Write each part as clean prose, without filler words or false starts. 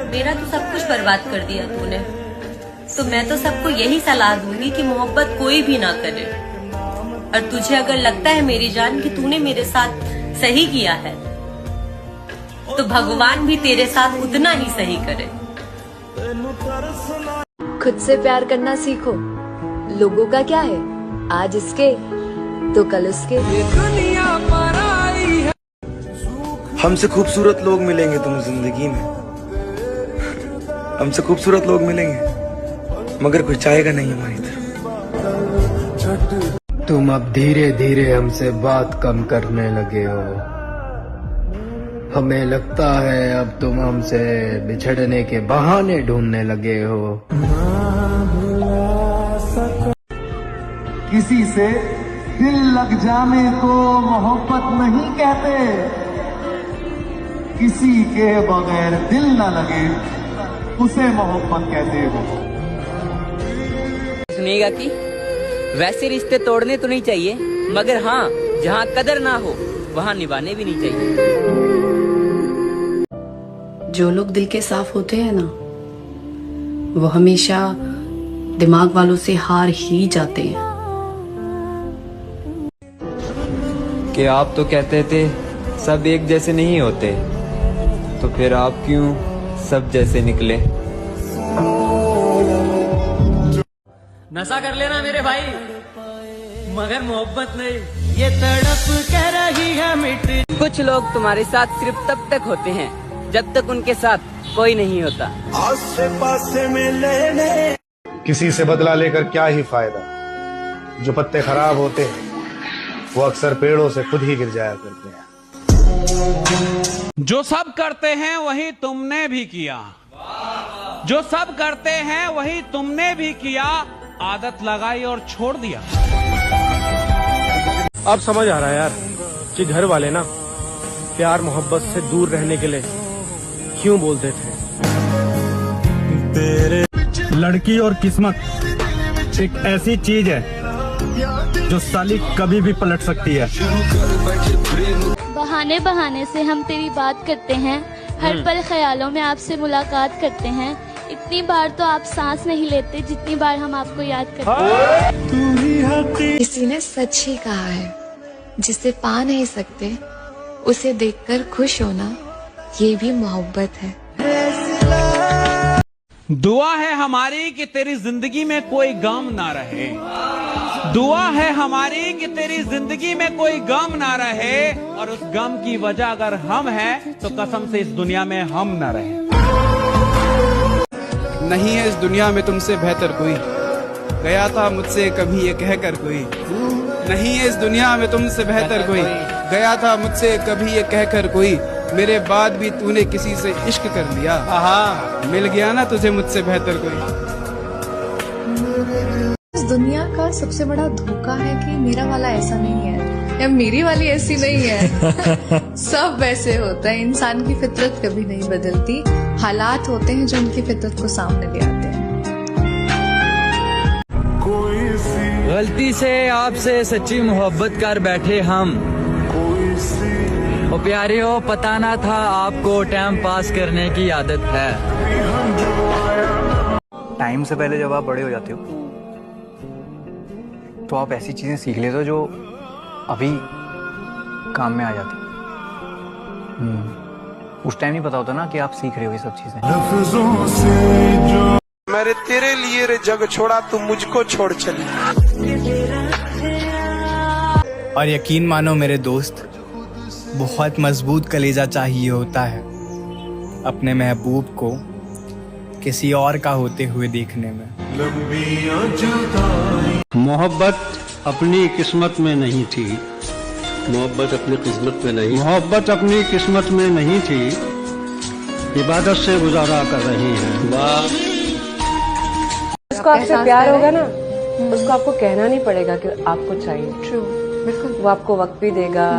मेरा तो सब कुछ बर्बाद कर दिया तूने। तो मैं तो सबको यही सलाह दूंगी कि मोहब्बत कोई भी ना करे। और तुझे अगर लगता है मेरी जान कि तूने मेरे साथ सही किया है, तो भगवान भी तेरे साथ उतना ही सही करे। खुद से प्यार करना सीखो। लोगों का क्या है, आज इसके तो कल उसके। हमसे खूबसूरत लोग मिलेंगे तुम्हें जिंदगी में, हमसे खूबसूरत लोग मिलेंगे, मगर कोई चाहेगा नहीं हमारी तरफ। तुम अब धीरे धीरे हमसे बात कम करने लगे हो। हमें लगता है अब तुम हमसे बिछड़ने के बहाने ढूंढने लगे हो। किसी से दिल लग जाने को मोहब्बत नहीं कहते, किसी के बगैर दिल न लगे उसे मोहब्बत कहते हो। सुनिएगा कि वैसे रिश्ते तोड़ने तो नहीं चाहिए, मगर हाँ, जहाँ कदर ना हो वहाँ निभाने भी नहीं चाहिए। जो लोग दिल के साफ होते हैं ना, वो हमेशा दिमाग वालों से हार ही जाते हैं। कि आप तो कहते थे सब एक जैसे नहीं होते, तो फिर आप क्यों सब जैसे निकले? नशा कर लेना मेरे भाई, मगर मोहब्बत नहीं। ये तड़प कह रही है मिट। कुछ लोग तुम्हारे साथ सिर्फ तब तक होते हैं जब तक उनके साथ कोई नहीं होता। आसे पासे में लेने किसी से बदला लेकर क्या ही फायदा। जो पत्ते खराब होते हैं वो अक्सर पेड़ों से खुद ही गिर जाया करते हैं। जो सब करते हैं वही तुमने भी किया, जो सब करते हैं वही तुमने भी किया। आदत लगाई और छोड़ दिया। अब समझ आ रहा है यार कि घर वाले ना प्यार मोहब्बत से दूर रहने के लिए क्यों बोलते थे। लड़की और किस्मत एक ऐसी चीज है जो साली कभी भी पलट सकती है। बहाने बहाने से हम तेरी बात करते हैं, हर पल ख्यालों में आपसे मुलाकात करते हैं। इतनी बार तो आप सांस नहीं लेते जितनी बार हम आपको याद करते हैं। किसी ने सच ही कहा है, जिसे पा नहीं सकते उसे देखकर खुश होना ये भी मोहब्बत है। दुआ है हमारी कि तेरी जिंदगी में कोई गम ना रहे। दुआ है हमारी कि तेरी जिंदगी में कोई गम ना रहे, और उस गम की वजह अगर हम हैं तो कसम से इस दुनिया में हम ना रहे। नहीं है इस दुनिया में तुमसे बेहतर कोई, गया था मुझसे कभी ये कहकर कोई। नहीं है इस दुनिया में तुमसे बेहतर कोई, गया था मुझसे कभी ये कहकर कोई। मेरे बाद भी तूने किसी से इश्क कर लिया, मिल गया ना तुझे मुझसे बेहतर कोई। इस दुनिया का सबसे बड़ा धोखा है कि मेरा वाला ऐसा नहीं है या मेरी वाली ऐसी नहीं है। सब वैसे होता है, इंसान की फितरत कभी नहीं बदलती। हालात होते हैं जो उनकी फितरत को सामने ले आते हैं। गलती से आपसे सच्ची मोहब्बत कर बैठे हम। ओ प्यारे हो, पता ना था आपको टाइम पास करने की आदत है। टाइम से पहले जब आप बड़े हो जाते हो तो आप ऐसी चीजें सीख लेते हो जो अभी काम में आ जाती। उस टाइम नहीं पता होता ना कि आप सीख रहे हो ये सब चीजें। मेरे तेरे लिए रे जग छोड़ा, तू मुझको छोड़ चली। और यकीन मानो मेरे दोस्त, बहुत मजबूत कलेजा चाहिए होता है अपने महबूब को किसी और का होते हुए देखने में। मोहब्बत अपनी किस्मत में नहीं थी, मोहब्बत अपनी किस्मत में नहीं, मोहब्बत अपनी किस्मत में नहीं थी, इबादत से गुजारा कर रही हैं। वाह। उसको आपसे प्यार होगा ना, उसको आपको कहना नहीं पड़ेगा कि आपको चाहिए। ट्रू, बिल्कुल। वो आपको वक्त भी देगा,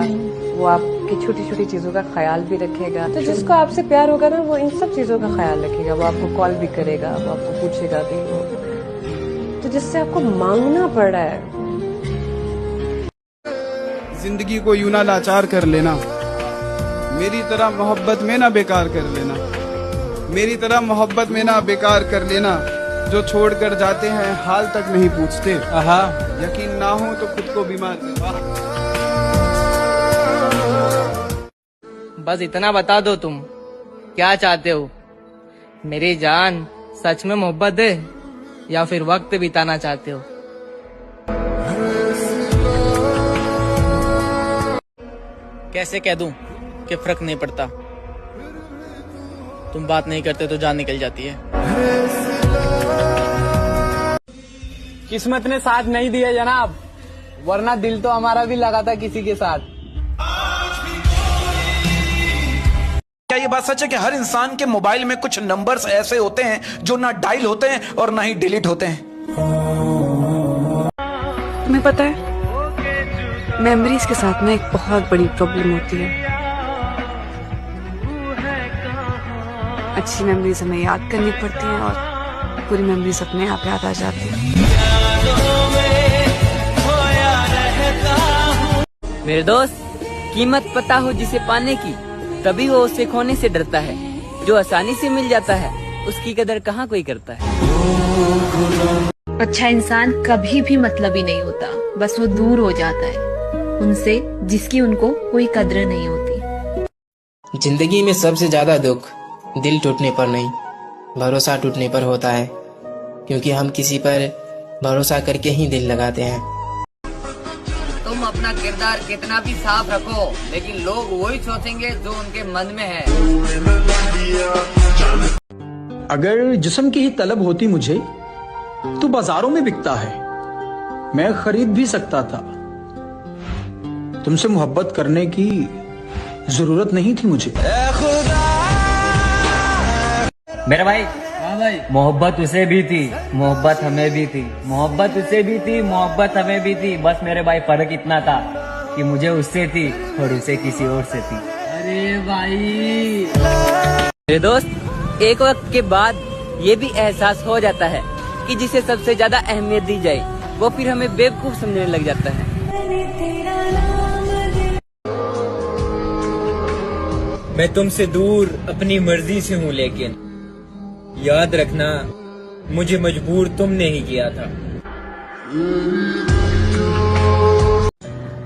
वो आपकी छोटी छोटी चीजों का ख्याल भी रखेगा। तो जिसको आपसे प्यार होगा ना, वो इन सब चीजों का ख्याल रखेगा। वो आपको कॉल भी करेगा, वो आपको पूछेगा कि तो जिससे आपको मांगना पड़ रहा है। जिंदगी को यूं ना लाचार कर लेना, मेरी तरह मोहब्बत में ना बेकार कर लेना। मेरी तरह मोहब्बत में ना बेकार कर लेना, जो छोड़ कर जाते हैं हाल तक नहीं पूछते। यकीन ना हो तो खुद को बीमार कर। बस इतना बता दो, तुम क्या चाहते हो? मेरी जान, सच में मोहब्बत है या फिर वक्त बिताना चाहते हो? कैसे कह दूं कि फर्क नहीं पड़ता? तुम बात नहीं करते तो जान निकल जाती है। किस्मत ने साथ नहीं दिया जनाब, वरना दिल तो हमारा भी लगा था किसी के साथ। क्या ये बात सच है कि हर इंसान के मोबाइल में कुछ नंबर्स ऐसे होते हैं जो ना डायल होते हैं और ना ही डिलीट होते हैं? तुम्हें पता है, मेमोरीज के साथ में एक बहुत बड़ी प्रॉब्लम होती है। अच्छी मेमोरीज हमें याद करनी पड़ती हैं और पूरी मेमोरीज अपने आप याद आ जाती हैं। मेरे दोस्त, कीमत पता हो जिसे पाने की, तभी वो उसे खोने से डरता है। जो आसानी से मिल जाता है, उसकी कदर कहाँ कोई करता है। अच्छा इंसान कभी भी मतलबी नहीं होता, बस वो दूर हो जाता है उनसे जिसकी उनको कोई कद्र नहीं होती। जिंदगी में सबसे ज्यादा दुख दिल टूटने पर नहीं, भरोसा टूटने पर होता है, क्योंकि हम किसी पर भरोसा करके ही दिल लगाते हैं। तुम अपना किरदार कितना भी साफ रखो, लेकिन लोग वही सोचेंगे जो उनके मन में है। अगर जिस्म की ही तलब होती मुझे तो बाजारों में बिकता है, मैं खरीद भी सकता था। तुमसे मोहब्बत करने की जरूरत नहीं थी मुझे। मेरा भाई, हाँ भाई, मोहब्बत उसे भी थी, मोहब्बत हमें भी थी, मोहब्बत उसे भी थी, मोहब्बत हमें भी थी। बस मेरे भाई फर्क इतना था कि मुझे उससे थी और उसे किसी और से थी। अरे भाई मेरे दोस्त, एक वक्त के बाद ये भी एहसास हो जाता है कि जिसे सबसे ज्यादा अहमियत दी जाए वो फिर हमें बेवकूफ समझने लग जाता है। मैं तुमसे दूर अपनी मर्जी से हूँ, लेकिन याद रखना मुझे मजबूर तुमने ही किया था।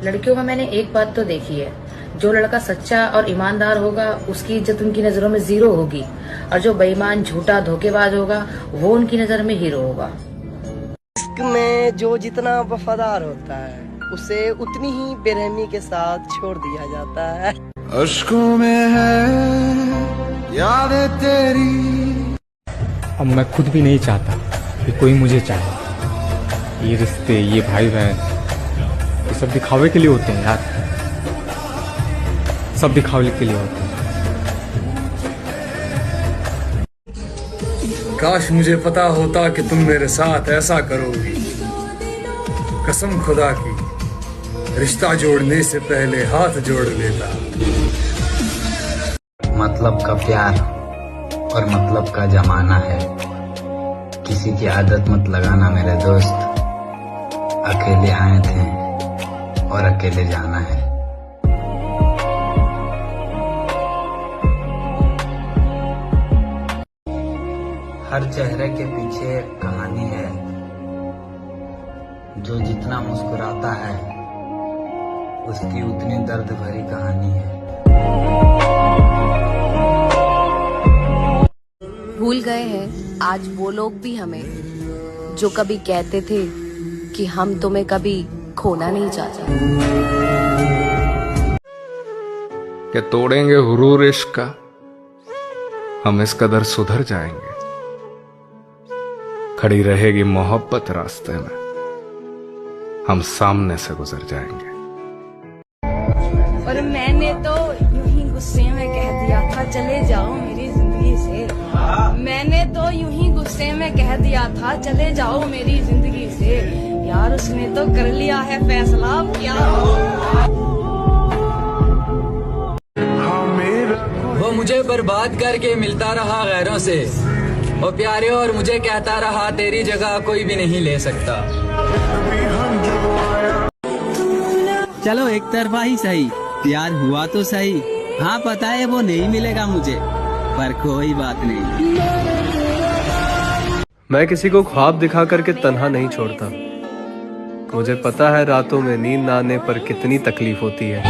लड़कियों में मैंने एक बात तो देखी है, जो लड़का सच्चा और ईमानदार होगा उसकी इज्जत उनकी नजरों में जीरो होगी, और जो बेईमान झूठा धोखेबाज होगा वो उनकी नजर में हीरो होगा। इश्क में जो जितना वफादार होता है उसे उतनी ही बेरहमी के साथ छोड़ दिया जाता है। अश्कों में है यादें तेरी। अब मैं खुद भी नहीं चाहता कि कोई मुझे चाहे। ये रिश्ते, ये भाई बहन, ये सब दिखावे के लिए होते हैं यार, सब दिखावे के लिए होते हैं। काश मुझे पता होता कि तुम मेरे साथ ऐसा करोगी। कसम खुदा की, रिश्ता जोड़ने से पहले हाथ जोड़ लेता। मतलब का प्यार और मतलब का जमाना है, किसी की आदत मत लगाना मेरे दोस्त। अकेले आए थे और अकेले जाना है। हर चेहरे के पीछे एक कहानी है, जो जितना मुस्कुराता है उसकी उतनी दर्द भरी कहानी है। भूल गए हैं आज वो लोग भी हमें, जो कभी कहते थे कि हम तुम्हें कभी खोना नहीं चाहते। क्या तोड़ेंगे हुरूर इश्क का, हम इस कदर सुधर जाएंगे। खड़ी रहेगी मोहब्बत रास्ते में, हम सामने से गुजर जाएंगे। और मैंने तो यूं ही गुस्से में कह दिया था चले जाओ मेरी जिंदगी से। मैंने तो यूं ही गुस्से में कह दिया था चले जाओ मेरी जिंदगी से। यार उसने तो कर लिया है फैसला, क्या वो मुझे बर्बाद करके मिलता रहा गैरों से, वो प्यारे और मुझे कहता रहा तेरी जगह कोई भी नहीं ले सकता। चलो एक तरफा ही सही, प्यार हुआ तो सही। हाँ पता है वो नहीं मिलेगा मुझे, पर कोई बात नहीं। मैं किसी को ख्वाब दिखा करके तन्हा नहीं छोड़ता। मुझे पता है रातों में नींद ना आने पर कितनी तकलीफ होती है।